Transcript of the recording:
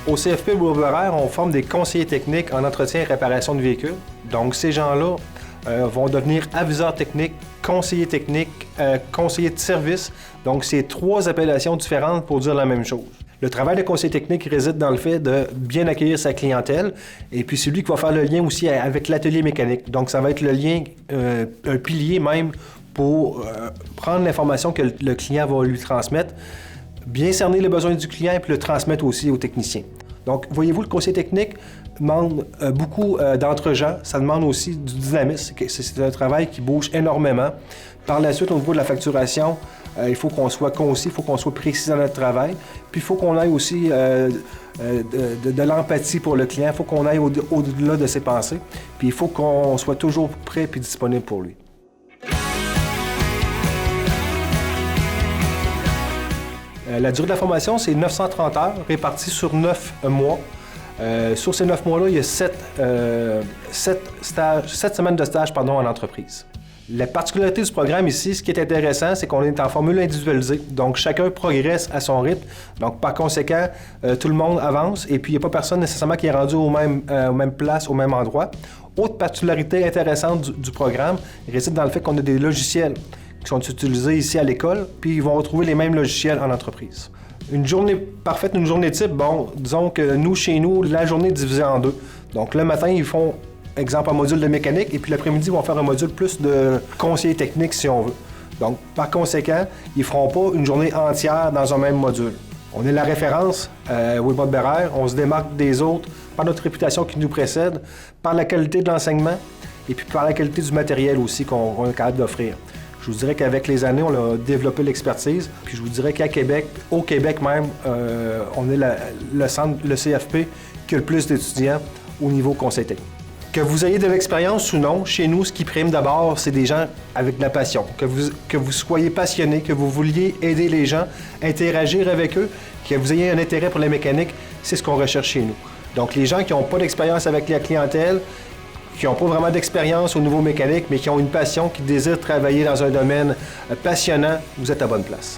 Au CFP Bourg-Beraire, on forme des conseillers techniques en entretien et réparation de véhicules. Donc, ces gens-là vont devenir aviseurs techniques, conseillers techniques, conseillers de service. Donc, c'est 3 appellations différentes pour dire la même chose. Le travail de conseiller technique réside dans le fait de bien accueillir sa clientèle et puis c'est lui qui va faire le lien aussi avec l'atelier mécanique. Donc, ça va être le lien, un pilier même pour prendre l'information que le client va lui transmettre, bien cerner les besoins du client et puis le transmettre aussi au technicien. Donc, voyez-vous, le conseiller technique demande beaucoup d'entre-gens. Ça demande aussi du dynamisme. C'est un travail qui bouge énormément. Par la suite, au niveau de la facturation, il faut qu'on soit concis, il faut qu'on soit précis dans notre travail. Puis, il faut qu'on aille aussi de l'empathie pour le client. Il faut qu'on aille au-delà de ses pensées. Puis, il faut qu'on soit toujours prêt et disponible pour lui. La durée de la formation, c'est 930 heures, réparties sur 9 mois. Sur ces 9 mois-là, il y a 7 semaines de stage en entreprise. La particularité du programme ici, ce qui est intéressant, c'est qu'on est en formule individualisée. Donc, chacun progresse à son rythme. Donc, par conséquent, tout le monde avance et puis il n'y a pas personne nécessairement qui est rendu aux mêmes places, au même endroit. Autre particularité intéressante du programme réside dans le fait qu'on a des logiciels qui sont utilisés ici à l'école, puis ils vont retrouver les mêmes logiciels en entreprise. Une journée parfaite, une journée type, bon, disons que chez nous, la journée est divisée en 2. Donc, le matin, ils font, exemple, un module de mécanique, et puis l'après-midi, ils vont faire un module plus de conseiller technique, si on veut. Donc, par conséquent, ils ne feront pas une journée entière dans un même module. On est la référence au Bourg-Beraire, on se démarque des autres par notre réputation qui nous précède, par la qualité de l'enseignement, et puis par la qualité du matériel aussi qu'on est capable d'offrir. Je vous dirais qu'avec les années, on a développé l'expertise. Puis je vous dirais qu'à Québec, au Québec même, on est le centre, le CFP, qui a le plus d'étudiants au niveau conseil technique. Que vous ayez de l'expérience ou non, chez nous, ce qui prime d'abord, c'est des gens avec de la passion. Que vous soyez passionné, que vous vouliez aider les gens, interagir avec eux, que vous ayez un intérêt pour la mécanique, c'est ce qu'on recherche chez nous. Donc les gens qui n'ont pas d'expérience avec la clientèle, qui n'ont pas vraiment d'expérience au niveau mécanique, mais qui ont une passion, qui désirent travailler dans un domaine passionnant, vous êtes à bonne place.